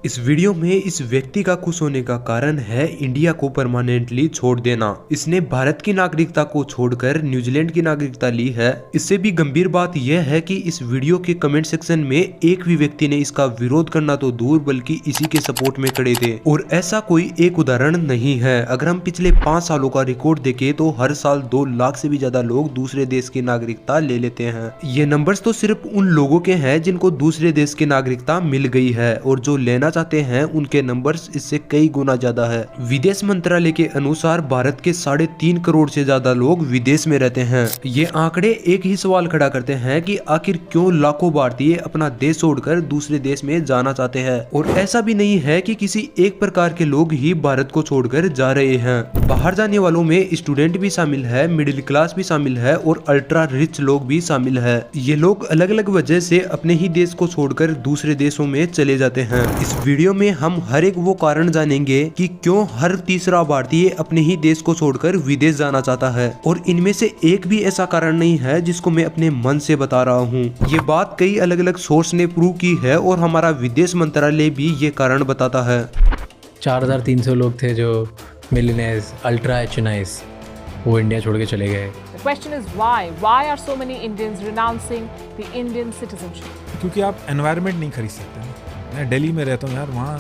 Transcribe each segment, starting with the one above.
इस वीडियो में इस व्यक्ति का खुश होने का कारण है इंडिया को परमानेंटली छोड़ देना। इसने भारत की नागरिकता को छोड़कर न्यूजीलैंड की नागरिकता ली है। इससे भी गंभीर बात यह है कि इस वीडियो के कमेंट सेक्शन में एक भी व्यक्ति ने इसका विरोध करना तो दूर बल्कि इसी के सपोर्ट में खड़े थे। और ऐसा कोई एक उदाहरण नहीं है। अगर हम पिछले 5 सालों का रिकॉर्ड देखें तो हर साल 2 लाख से भी ज्यादा लोग दूसरे देश की नागरिकता ले लेते हैं। ये नंबर्स तो सिर्फ उन लोगों के हैं जिनको दूसरे देश की नागरिकता मिल गई है, और जो लेना चाहते हैं उनके नंबर्स इससे कई गुना ज्यादा है। विदेश मंत्रालय के अनुसार भारत के 3.5 करोड़ से ज्यादा लोग विदेश में रहते हैं। ये आंकड़े एक ही सवाल खड़ा करते हैं कि आखिर क्यों लाखों भारतीय अपना देश छोड़कर दूसरे देश में जाना चाहते हैं। और ऐसा भी नहीं है कि किसी एक प्रकार के लोग ही भारत को छोड़कर जा रहे हैं। बाहर जाने वालों में स्टूडेंट भी शामिल है, मिडिल क्लास भी शामिल है और अल्ट्रा रिच लोग भी शामिल है। ये लोग अलग अलग वजह से अपने ही देश को छोड़कर दूसरे देशों में चले जाते हैं। इस वीडियो में हम हर एक वो कारण जानेंगे कि क्यों हर तीसरा भारतीय अपने ही देश को छोड़कर विदेश जाना चाहता है, और इनमें से एक भी ऐसा कारण नहीं है जिसको मैं अपने मन से बता रहा हूँ। ये बात कई अलग अलग सोर्स ने प्रूव की है और हमारा विदेश मंत्रालय भी ये कारण बताता है। 4300 लोग थे जो मिलियनेयर्स, अल्ट्रा एचनाइस, वो इंडिया छोड़ के चले गए। The question is why? Why are so many Indians renouncing the Indian citizenship? क्योंकि आप एनवायरनमेंट नहीं खरीद सकते। मैं दिल्ली में रहता हूँ यार, वहाँ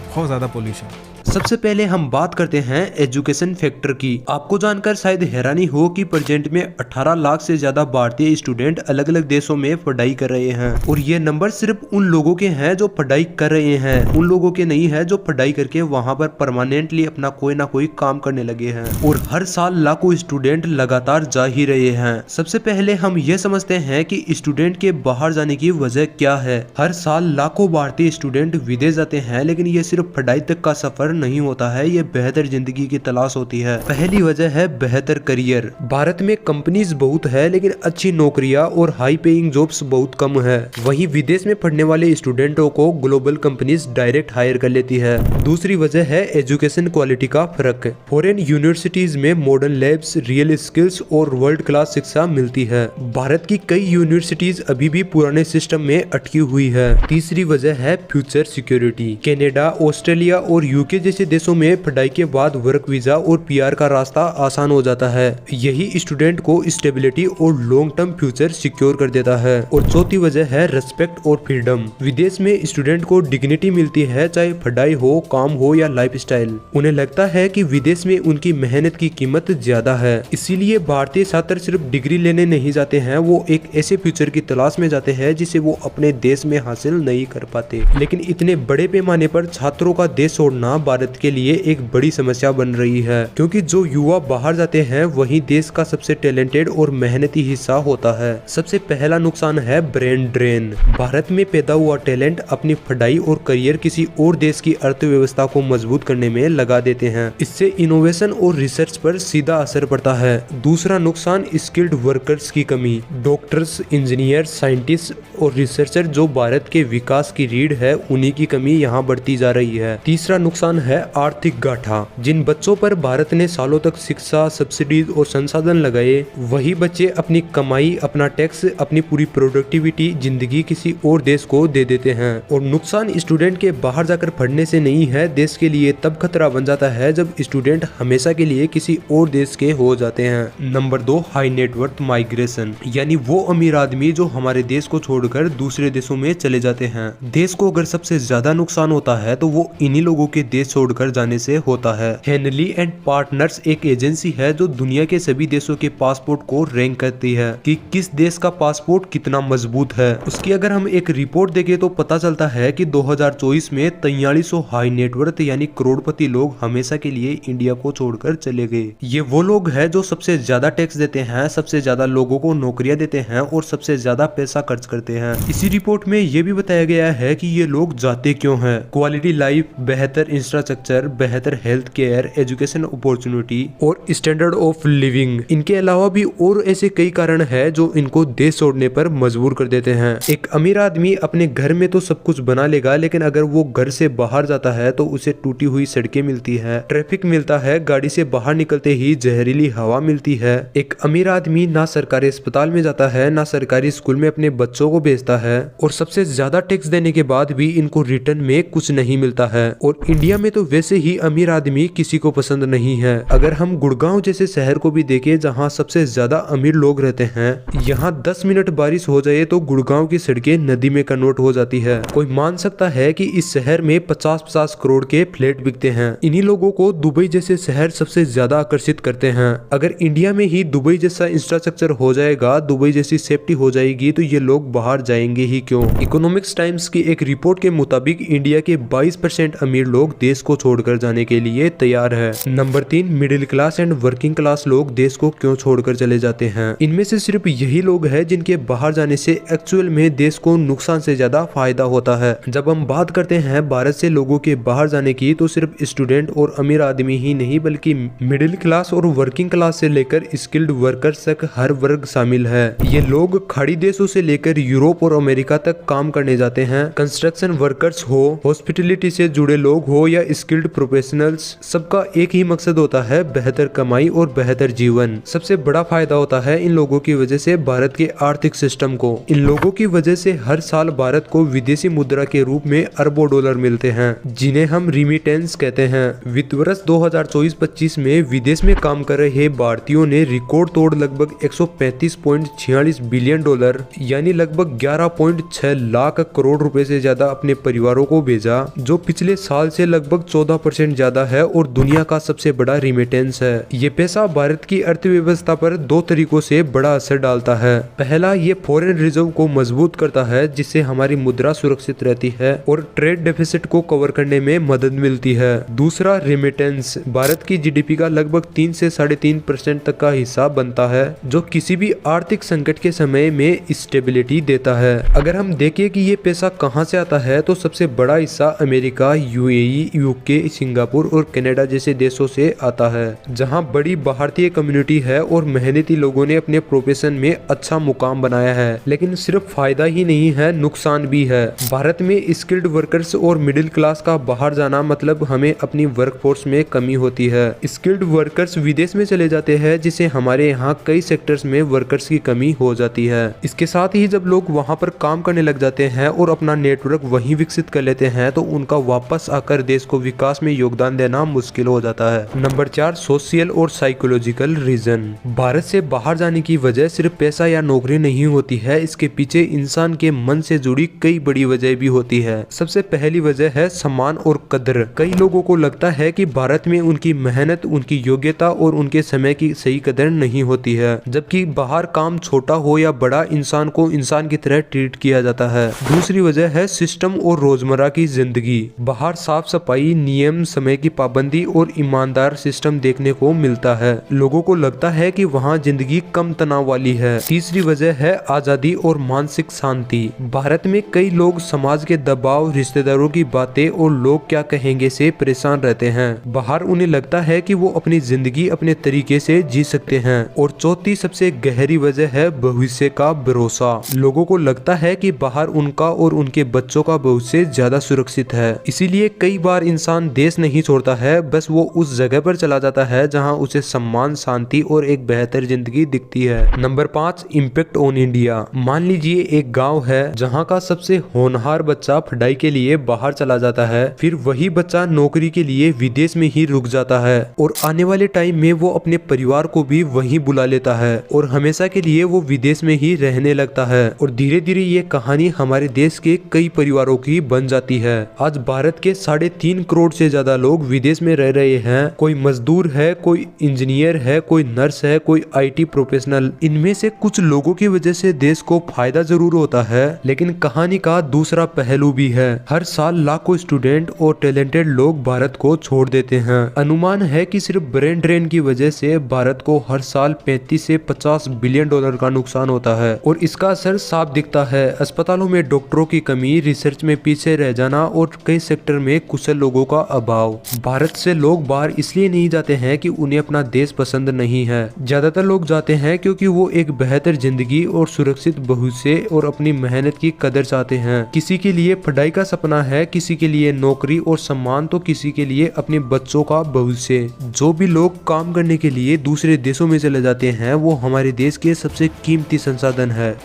बहुत ज़्यादा पोल्यूशन। सबसे पहले हम बात करते हैं एजुकेशन फैक्टर की। आपको जानकर शायद हैरानी हो कि प्रेजेंट में 18 लाख से ज्यादा भारतीय स्टूडेंट अलग अलग देशों में पढ़ाई कर रहे हैं, और ये नंबर सिर्फ उन लोगों के हैं जो पढ़ाई कर रहे हैं, उन लोगों के नहीं है जो पढ़ाई करके वहां पर परमानेंटली अपना कोई ना कोई काम करने लगे हैं। और हर साल लाखों स्टूडेंट लगातार जा ही रहे हैं। सबसे पहले हम ये समझते हैं कि स्टूडेंट के बाहर जाने की वजह क्या है। हर साल लाखों भारतीय स्टूडेंट विदेश जाते हैं, लेकिन ये सिर्फ पढ़ाई तक का सफर नहीं होता है, ये बेहतर जिंदगी की तलाश होती है। पहली वजह है बेहतर करियर। भारत में कंपनीज बहुत है लेकिन अच्छी नौकरियां और हाई पेइंग जॉब्स बहुत कम है। वहीं विदेश में पढ़ने वाले स्टूडेंटों को ग्लोबल कंपनीज डायरेक्ट हायर कर लेती है। दूसरी वजह है एजुकेशन क्वालिटी का फर्क। फॉरेन यूनिवर्सिटीज में मॉडर्न लैब्स, रियल स्किल्स और वर्ल्ड क्लास शिक्षा मिलती है। भारत की कई यूनिवर्सिटीज अभी भी पुराने सिस्टम में अटकी हुई है। तीसरी वजह है फ्यूचर सिक्योरिटी। कनाडा, ऑस्ट्रेलिया और यूके जैसे देशों में पढ़ाई के बाद वर्क वीजा और पीआर का रास्ता आसान हो जाता है। यही स्टूडेंट को स्टेबिलिटी और लॉन्ग टर्म फ्यूचर सिक्योर कर देता है। और चौथी वजह है रेस्पेक्ट और फ्रीडम। विदेश में स्टूडेंट को डिग्निटी मिलती है, चाहे पढ़ाई हो, काम हो या लाइफस्टाइल। उन्हें लगता है कि विदेश में उनकी मेहनत की कीमत ज्यादा है। इसीलिए भारतीय छात्र सिर्फ डिग्री लेने नहीं जाते हैं, वो एक ऐसे फ्यूचर की तलाश में जाते हैं जिसे वो अपने देश में हासिल नहीं कर पाते। लेकिन इतने बड़े पैमाने पर छात्रों का देश छोड़ना भारत के लिए एक बड़ी समस्या बन रही है, क्योंकि जो युवा बाहर जाते हैं वही देश का सबसे टैलेंटेड और मेहनती हिस्सा होता है। सबसे पहला नुकसान है ब्रेन ड्रेन। भारत में पैदा हुआ टैलेंट अपनी पढ़ाई और करियर किसी और देश की अर्थव्यवस्था को मजबूत करने में लगा देते हैं। इससे इनोवेशन और रिसर्च पर सीधा असर पड़ता है। दूसरा नुकसान स्किल्ड वर्कर्स की कमी। डॉक्टर्स, इंजीनियर, साइंटिस्ट और रिसर्चर जो भारत के विकास की रीढ़ है, उन्हीं की कमी यहाँ बढ़ती जा रही है। तीसरा नुकसान है आर्थिक गाठा। जिन बच्चों पर भारत ने सालों तक शिक्षा, सब्सिडीज और संसाधन लगाए, वही बच्चे अपनी कमाई, अपना टैक्स, अपनी पूरी प्रोडक्टिविटी, जिंदगी किसी और देश को दे देते हैं। और नुकसान स्टूडेंट के बाहर जाकर पढ़ने से नहीं है, देश के लिए तब खतरा बन जाता है जब स्टूडेंट हमेशा के लिए किसी और देश के हो जाते हैं। नंबर 2, हाई नेटवर्थ माइग्रेशन, यानी वो अमीर आदमी जो हमारे देश को छोड़कर दूसरे देशों में चले जाते हैं। देश को अगर सबसे ज्यादा नुकसान होता है तो वो इन्हीं लोगों के देश छोड़कर जाने से होता है। हेनली एंड पार्टनर्स एक एजेंसी है जो दुनिया के सभी देशों के पासपोर्ट को रैंक करती है कि किस देश का पासपोर्ट कितना मजबूत है। उसकी अगर हम एक रिपोर्ट देखें तो पता चलता है कि 2024 में 4300 हाई नेटवर्थ यानी करोड़पति लोग हमेशा के लिए इंडिया को छोड़कर चले गए। ये वो लोग हैं जो सबसे ज्यादा टैक्स देते हैं, सबसे ज्यादा लोगों को नौकरियां देते हैं और सबसे ज्यादा पैसा खर्च करते हैं। इसी रिपोर्ट में ये भी बताया गया है कि ये लोग जाते क्यों हैं। क्वालिटी लाइफ, बेहतर इंफ्रास्ट्रक्चर, बेहतर हेल्थ केयर, एजुकेशन अपॉर्चुनिटी और स्टैंडर्ड ऑफ लिविंग। इनके अलावा भी और ऐसे कई कारण है जो इनको देश छोड़ने पर मजबूर कर देते हैं। एक अमीर आदमी अपने घर में तो सब कुछ बना लेगा, लेकिन अगर वो घर से बाहर जाता है तो उसे टूटी हुई सड़कें मिलती है, ट्रैफिक मिलता है, गाड़ी से बाहर निकलते ही जहरीली हवा मिलती है। एक अमीर आदमी ना सरकारी अस्पताल में जाता है, ना सरकारी स्कूल में अपने बच्चों को भेजता है, और सबसे ज्यादा टैक्स देने के बाद भी इनको रिटर्न में कुछ नहीं मिलता है। और इंडिया में तो वैसे ही अमीर आदमी किसी को पसंद नहीं है। अगर हम गुड़गांव जैसे शहर को भी देखें जहाँ सबसे ज्यादा अमीर लोग रहते हैं, यहाँ 10 मिनट बारिश हो जाए तो गुड़गांव की सड़कें नदी में कन्वर्ट हो जाती है। कोई मान सकता है कि इस शहर में 50-50 करोड़ के फ्लैट बिकते हैं। इन्हीं लोगों को दुबई जैसे शहर सबसे ज्यादा आकर्षित करते हैं। अगर इंडिया में ही दुबई जैसा इंफ्रास्ट्रक्चर हो जाएगा, दुबई जैसी सेफ्टी हो जाएगी, तो ये लोग बाहर जाएंगे ही क्यों। इकोनॉमिक्स टाइम्स की एक रिपोर्ट के मुताबिक इंडिया के 22% अमीर लोग देश को छोड़कर जाने के लिए तैयार है। Number 3, middle class and working class लोग देश को क्यों छोड़कर चले जाते हैं। इनमें से सिर्फ यही लोग हैं जिनके बाहर जाने से एक्चुअल में देश को नुकसान से ज्यादा फायदा होता है। जब हम बात करते हैं भारत से लोगों के बाहर जाने की, तो सिर्फ स्टूडेंट और अमीर आदमी ही नहीं बल्कि मिडिल क्लास और वर्किंग क्लास से लेकर स्किल्ड वर्कर्स तक हर वर्ग शामिल है। ये लोग खाड़ी देशों से लेकर यूरोप और अमेरिका तक काम करने जाते हैं। कंस्ट्रक्शन वर्कर्स हो, हॉस्पिटलिटी से जुड़े लोग हो या स्किल्ड प्रोफेशनल्स, सबका एक ही मकसद होता है बेहतर कमाई और बेहतर जीवन। सबसे बड़ा फायदा होता है इन लोगों की वजह से भारत के आर्थिक सिस्टम को। इन लोगों की वजह से हर साल भारत को विदेशी मुद्रा के रूप में अरबों डॉलर मिलते हैं, जिन्हें हम रिमिटेंस कहते हैं। वित्त वर्ष 2024-25 में विदेश में काम कर रहे भारतीयों ने रिकॉर्ड तोड़ लगभग 135.46 बिलियन डॉलर यानी लगभग 11.6 लाख करोड़ रुपए से ज्यादा अपने परिवारों को भेजा, जो पिछले साल से लगभग 14% ज्यादा है और दुनिया का सबसे बड़ा रिमिटेंस है। ये पैसा भारत की अर्थव्यवस्था पर 2 तरीकों से बड़ा असर डालता है। पहला, ये फॉरेन रिजर्व को मजबूत करता है, जिससे हमारी मुद्रा सुरक्षित रहती है और ट्रेड डेफिसिट को कवर करने में मदद मिलती है। दूसरा, रेमिटेंस भारत की जीडीपी का लगभग 3 से 3.5% तक का हिस्सा बनता है, जो किसी भी आर्थिक संकट के समय में स्टेबिलिटी देता है। अगर हम देखें कि ये पैसा कहां से आता है, तो सबसे बड़ा हिस्सा अमेरिका, यूएई, यूके, सिंगापुर और कनाडा जैसे देशों से आता है, जहां बड़ी भारतीय कम्युनिटी है और मेहनती लोगों ने अपने प्रोफेशन में अच्छा मुकाम बनाया है। लेकिन सिर्फ फायदा ही नहीं है, नुकसान भी है। भारत में स्किल्ड वर्कर्स और मिडिल क्लास का बाहर जाना मतलब हमें अपनी वर्कफोर्स में कमी होती है। स्किल्ड वर्कर्स विदेश में चले जाते हैं, जिससे हमारे यहाँ कई सेक्टर्स में वर्कर्स की कमी हो जाती है। इसके साथ ही जब लोग वहाँ पर काम करने लग जाते हैं और अपना नेटवर्क वहीं विकसित कर लेते हैं, तो उनका वापस आकर देश को विकास में योगदान देना मुश्किल हो जाता है। नंबर 4, सोशल और साइकोलॉजिकल रीजन। भारत से बाहर जाने की वजह सिर्फ पैसा या नौकरी नहीं होती है, इसके पीछे इंसान के मन से जुड़ी कई बड़ी वजह भी होती है। सबसे पहली वजह है सम्मान और कदर। कई लोगों को लगता है कि भारत में उनकी मेहनत, उनकी योग्यता और उनके समय की सही कदर नहीं होती है, जबकि बाहर काम छोटा हो या बड़ा, इंसान को इंसान की तरह ट्रीट किया जाता है। दूसरी वजह है सिस्टम और रोजमर्रा की जिंदगी। बाहर साफ सफाई, नियम, समय की पाबंदी और ईमानदार सिस्टम देखने को मिलता है। लोगों को लगता है कि वहाँ जिंदगी कम तनाव वाली है। तीसरी वजह है आजादी और मानसिक शांति। भारत में कई लोग समाज के दबाव, रिश्तेदारों की बातें और लोग क्या कहेंगे से परेशान रहते हैं। बाहर उन्हें लगता है कि वो अपनी जिंदगी अपने तरीके से जी सकते हैं। और चौथी सबसे गहरी वजह है भविष्य का भरोसा। लोगों को लगता है कि बाहर उनका और उनके बच्चों का भविष्य ज्यादा सुरक्षित है, इसीलिए कई बार इंसान देश नहीं छोड़ता है, बस वो उस जगह पर चला जाता है जहां उसे सम्मान, शांति और एक बेहतर जिंदगी दिखती है। Number 5, impact on India. मान लीजिए एक गांव है जहां का सबसे होनहार बच्चा पढ़ाई के लिए बाहर चला जाता है, फिर वही बच्चा नौकरी के लिए विदेश में ही रुक जाता है और आने वाले टाइम में वो अपने परिवार को भी वहीं बुला लेता है और हमेशा के लिए वो विदेश में ही रहने लगता है। और धीरे धीरे ये कहानी हमारे देश के कई परिवारों की बन जाती है। आज भारत के 3.5 करोड़ से ज्यादा लोग विदेश में रह रहे हैं। कोई मजदूर है, कोई इंजीनियर है, कोई नर्स है, कोई IT प्रोफेशनल। इनमें से कुछ लोगों की वजह से देश को फायदा जरूर होता है, लेकिन कहानी का दूसरा पहलू भी है। हर साल लाखों स्टूडेंट और टैलेंटेड लोग भारत को छोड़ देते हैं। अनुमान है कि सिर्फ ब्रेन ड्रेन की वजह से भारत को हर साल 35 से 50 बिलियन डॉलर का नुकसान होता है और इसका असर साफ दिखता है। अस्पतालों में डॉक्टरों की कमी, रिसर्च में पीछे रह जाना और कई सेक्टर में कुशल लोगों लोगों का अभाव। भारत से लोग बाहर इसलिए नहीं जाते हैं कि उन्हें अपना देश पसंद नहीं है। ज्यादातर लोग जाते हैं क्योंकि वो एक बेहतर जिंदगी और सुरक्षित भविष्य और अपनी मेहनत की कदर चाहते हैं। किसी के लिए पढ़ाई का सपना है, किसी के लिए नौकरी और सम्मान, तो किसी के लिए अपने बच्चों का भविष्य। जो भी लोग काम करने के लिए दूसरे देशों में चले जाते हैं वो हमारे देश के सबसे कीमती संसाधन है।